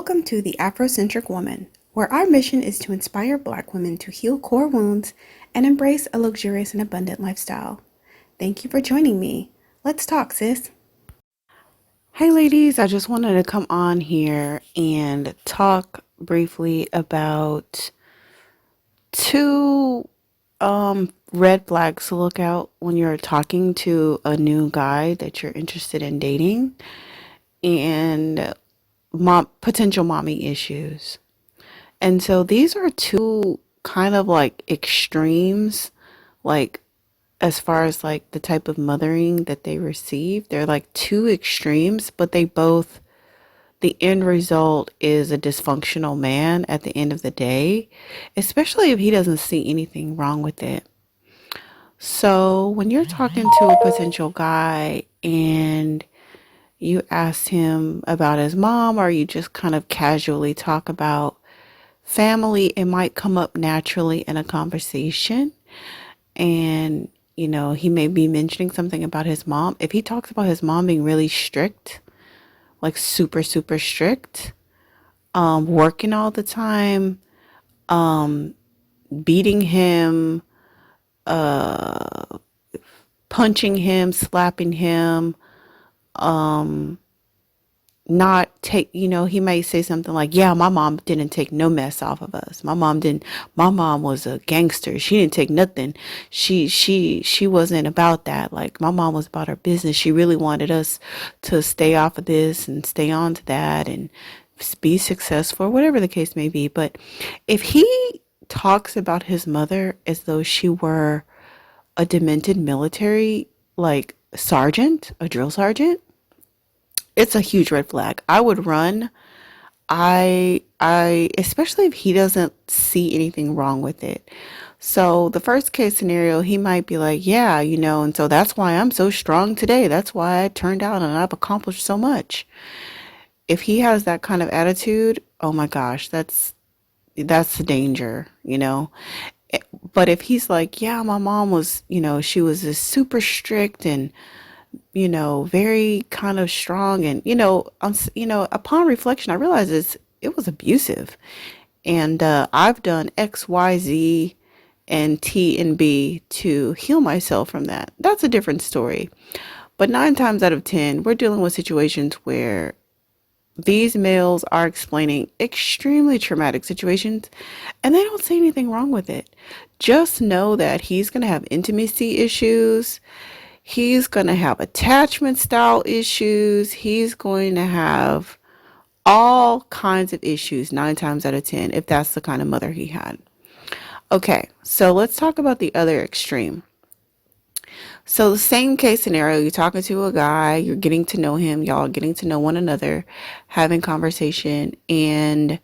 Welcome to the Afrocentric Woman, where our mission is to inspire Black women to heal core wounds and embrace a luxurious and abundant lifestyle. Thank you for joining me. Let's talk, sis. Hey ladies, I just wanted to come on here and talk briefly about two red flags to look out when you're talking to a new guy that you're interested in dating and potential mommy issues. And so these are two kind of like extremes, like as far as like the type of mothering that they receive. They're like two extremes, but the end result is a dysfunctional man at the end of the day, especially if he doesn't see anything wrong with it. So when you're talking to a potential guy and you ask him about his mom, or you just kind of casually talk about family, it might come up naturally in a conversation. And, he may be mentioning something about his mom. If he talks about his mom being really strict, like super, super strict, working all the time, um, beating him, uh, punching him, slapping him, um, not take, he may say something like, yeah, my mom didn't take no mess off of us. My mom was a gangster. She didn't take nothing. She wasn't about that. Like my mom was about her business. She really wanted us to stay off of this and stay on to that and be successful, whatever the case may be. But if he talks about his mother as though she were a demented military, like sergeant, a drill sergeant, it's a huge red flag. I would run. Especially if he doesn't see anything wrong with it. So the first case scenario, he might be like, yeah, and so that's why I'm so strong today. That's why I turned out and I've accomplished so much. If he has that kind of attitude, oh my gosh, that's the danger. But if he's like, yeah, my mom was, she was this super strict and very kind of strong. And, upon reflection, I realized it was abusive. And I've done X, Y, Z, and T and B to heal myself from that. That's a different story. But 9 times out of 10, we're dealing with situations where these males are explaining extremely traumatic situations and they don't see anything wrong with it. Just know that he's going to have intimacy issues. He's going to have attachment style issues. He's going to have all kinds of issues 9 times out of 10 if that's the kind of mother he had. Okay, so let's talk about the other extreme. So the same case scenario, you're talking to a guy, you're getting to know him, y'all getting to know one another, having conversation, and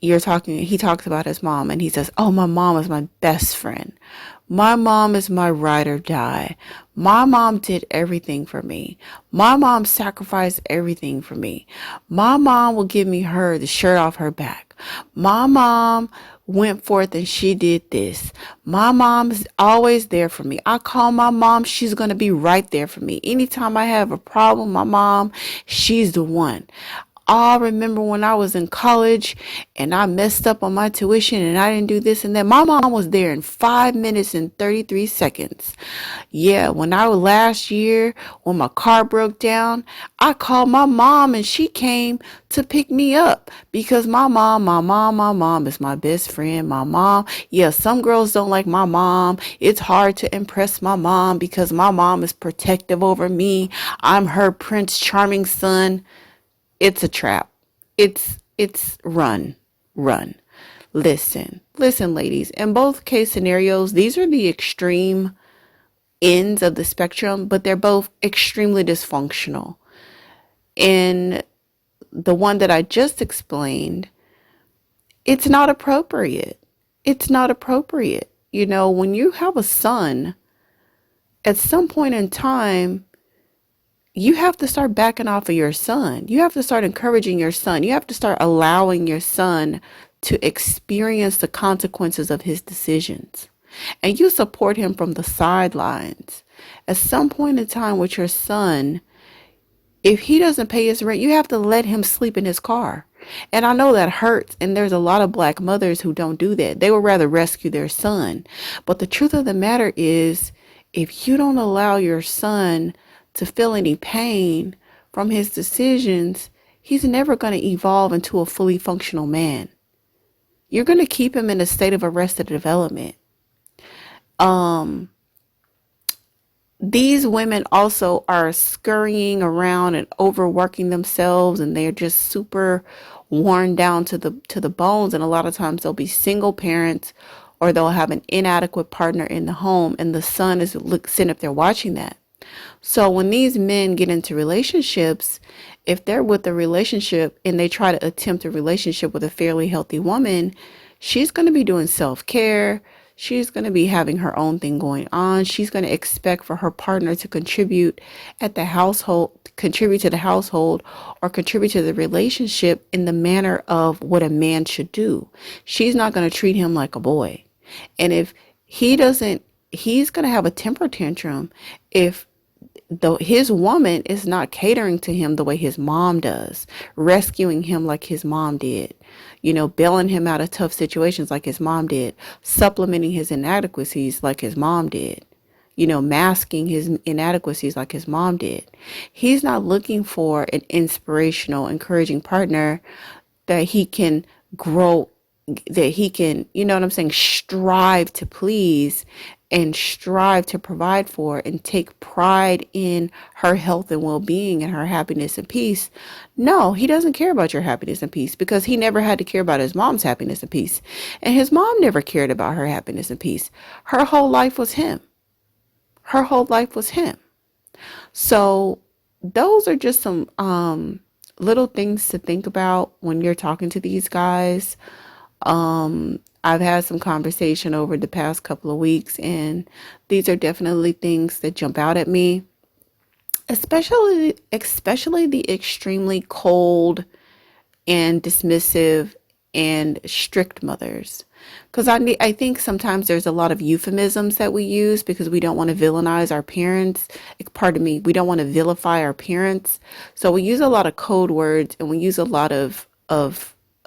he talks about his mom and he says, oh, my mom is my best friend. My mom is my ride or die. My mom did everything for me. My mom sacrificed everything for me. My mom will give me the shirt off her back. My mom went forth and she did this. My mom is always there for me. I call my mom. She's going to be right there for me. Anytime I have a problem, my mom, she's the one. I remember when I was in college and I messed up on my tuition and I didn't do this and that. My mom was there in 5 minutes and 33 seconds. Yeah, last year when my car broke down, I called my mom and she came to pick me up because my mom is my best friend. My mom, yeah, some girls don't like my mom. It's hard to impress my mom because my mom is protective over me. I'm her Prince Charming son. It's a trap. It's run. Listen, ladies. In both case scenarios, these are the extreme ends of the spectrum, but they're both extremely dysfunctional. In the one that I just explained, it's not appropriate. It's not appropriate. When you have a son, at some point in time, you have to start backing off of your son. You have to start encouraging your son. You have to start allowing your son to experience the consequences of his decisions. And you support him from the sidelines. At some point in time with your son, if he doesn't pay his rent, you have to let him sleep in his car. And I know that hurts. And there's a lot of black mothers who don't do that. They would rather rescue their son. But the truth of the matter is, if you don't allow your son to feel any pain from his decisions, he's never going to evolve into a fully functional man. You're going to keep him in a state of arrested development. These women also are scurrying around and overworking themselves, and they're just super worn down to the bones. And a lot of times they'll be single parents, or they'll have an inadequate partner in the home, and the son is sitting up there watching that. So when these men get into relationships, if they're with a relationship and they try to attempt a relationship with a fairly healthy woman, she's going to be doing self-care. She's going to be having her own thing going on. She's going to expect for her partner to contribute at the household, contribute to the household, or contribute to the relationship in the manner of what a man should do. She's not going to treat him like a boy. And if he doesn't, he's going to have a temper tantrum if his woman is not catering to him the way his mom does, rescuing him like his mom did, bailing him out of tough situations like his mom did, supplementing his inadequacies like his mom did, masking his inadequacies like his mom did. He's not looking for an inspirational, encouraging partner that he can grow, that he can, strive to please and strive to provide for and take pride in her health and well-being and her happiness and peace. No, he doesn't care about your happiness and peace, because he never had to care about his mom's happiness and peace. And his mom never cared about her happiness and peace. Her whole life was him. Her whole life was him. So those are just some little things to think about when you're talking to these guys. I've had some conversation over the past couple of weeks, and these are definitely things that jump out at me, especially the extremely cold and dismissive and strict mothers. Because I think sometimes there's a lot of euphemisms that we use because we don't want to villainize our parents. Pardon me, we don't want to vilify our parents. So we use a lot of code words, and we use a lot of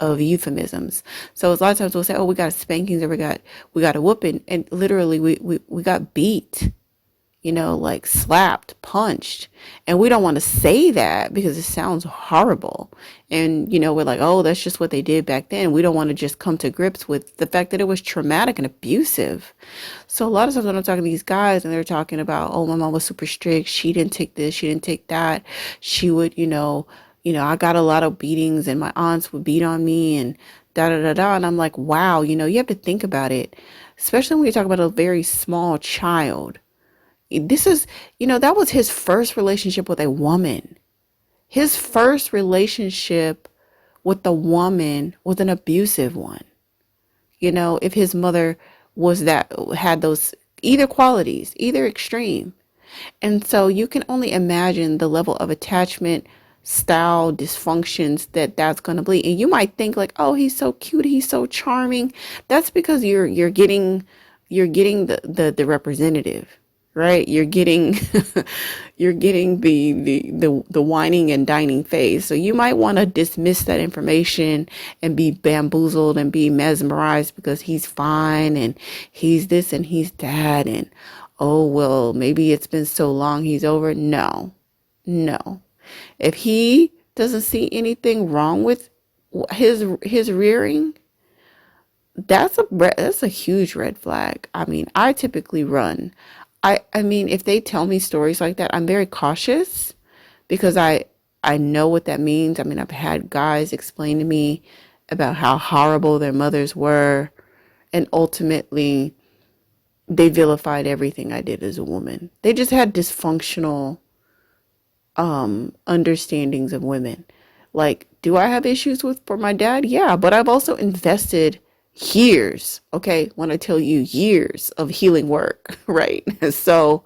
euphemisms. So a lot of times we'll say, "Oh, we got spankings," or we got a whooping," and literally we got beat, like slapped, punched. And we don't want to say that because it sounds horrible. And, we're like, "Oh, that's just what they did back then." We don't want to just come to grips with the fact that it was traumatic and abusive. So a lot of times when I'm talking to these guys and they're talking about, "Oh, my mom was super strict. She didn't take this. She didn't take that. She would, I got a lot of beatings and my aunts would beat on me and da da da da." And I'm like, wow, you have to think about it, especially when you talk about a very small child. This is, that was his first relationship with a woman. His first relationship with the woman was an abusive one. If his mother had those either qualities, either extreme. And so you can only imagine the level of attachment style dysfunctions that's going to be. And you might think like, "Oh, he's so cute, he's so charming." That's because you're getting the representative, right? You're getting you're getting the whining and dining phase. So you might want to dismiss that information and be bamboozled and be mesmerized because he's fine and he's this and he's that, and oh well, maybe it's been so long he's over. No. If he doesn't see anything wrong with his rearing, that's a huge red flag. I mean, I typically run. I mean, if they tell me stories like that, I'm very cautious because I know what that means. I mean, I've had guys explain to me about how horrible their mothers were, and ultimately they vilified everything I did as a woman. They just had dysfunctional understandings of women. Like, do I have issues for my dad? Yeah, but I've also invested years, okay, when I tell you years of healing work, right? So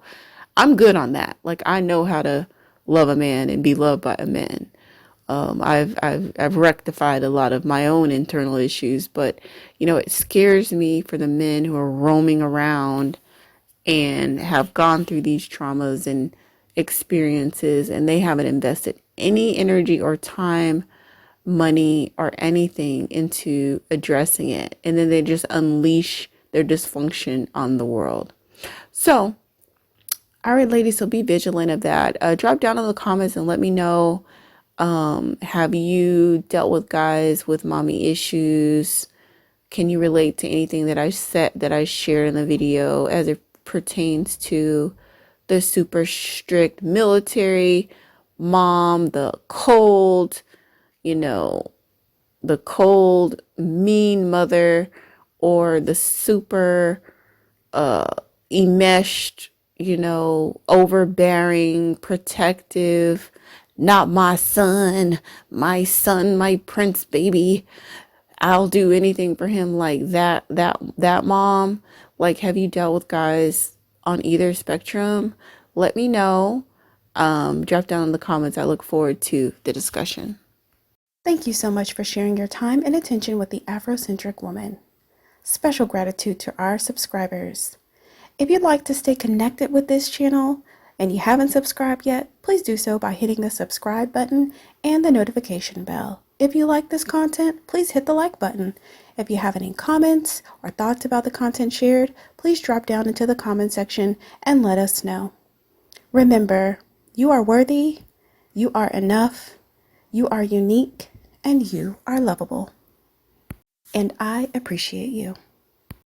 I'm good on that. Like, I know how to love a man and be loved by a man. I've rectified a lot of my own internal issues, but it scares me for the men who are roaming around and have gone through these traumas and experiences, and they haven't invested any energy or time money or anything into addressing it. And then they just unleash their dysfunction on the world. So, all right, ladies, so be vigilant of that. Drop down in the comments and let me know. Have you dealt with guys with mommy issues? Can you relate to anything that I said, that I shared in the video as it pertains to the super strict military mom, the cold, you know, the cold, mean mother, or the super enmeshed, overbearing, protective, not my son, my prince baby. I'll do anything for him, like that mom. Like, have you dealt with guys on either spectrum? Let me know. Drop down in the comments. I look forward to the discussion. Thank you so much for sharing your time and attention with the Afrocentric Woman. Special gratitude to our subscribers. If you'd like to stay connected with this channel and you haven't subscribed yet, please do so by hitting the subscribe button and the notification bell. If you like this content, please hit the like button. If you have any comments or thoughts about the content shared, please drop down into the comment section and let us know. Remember, you are worthy, you are enough, you are unique, and you are lovable. And I appreciate you.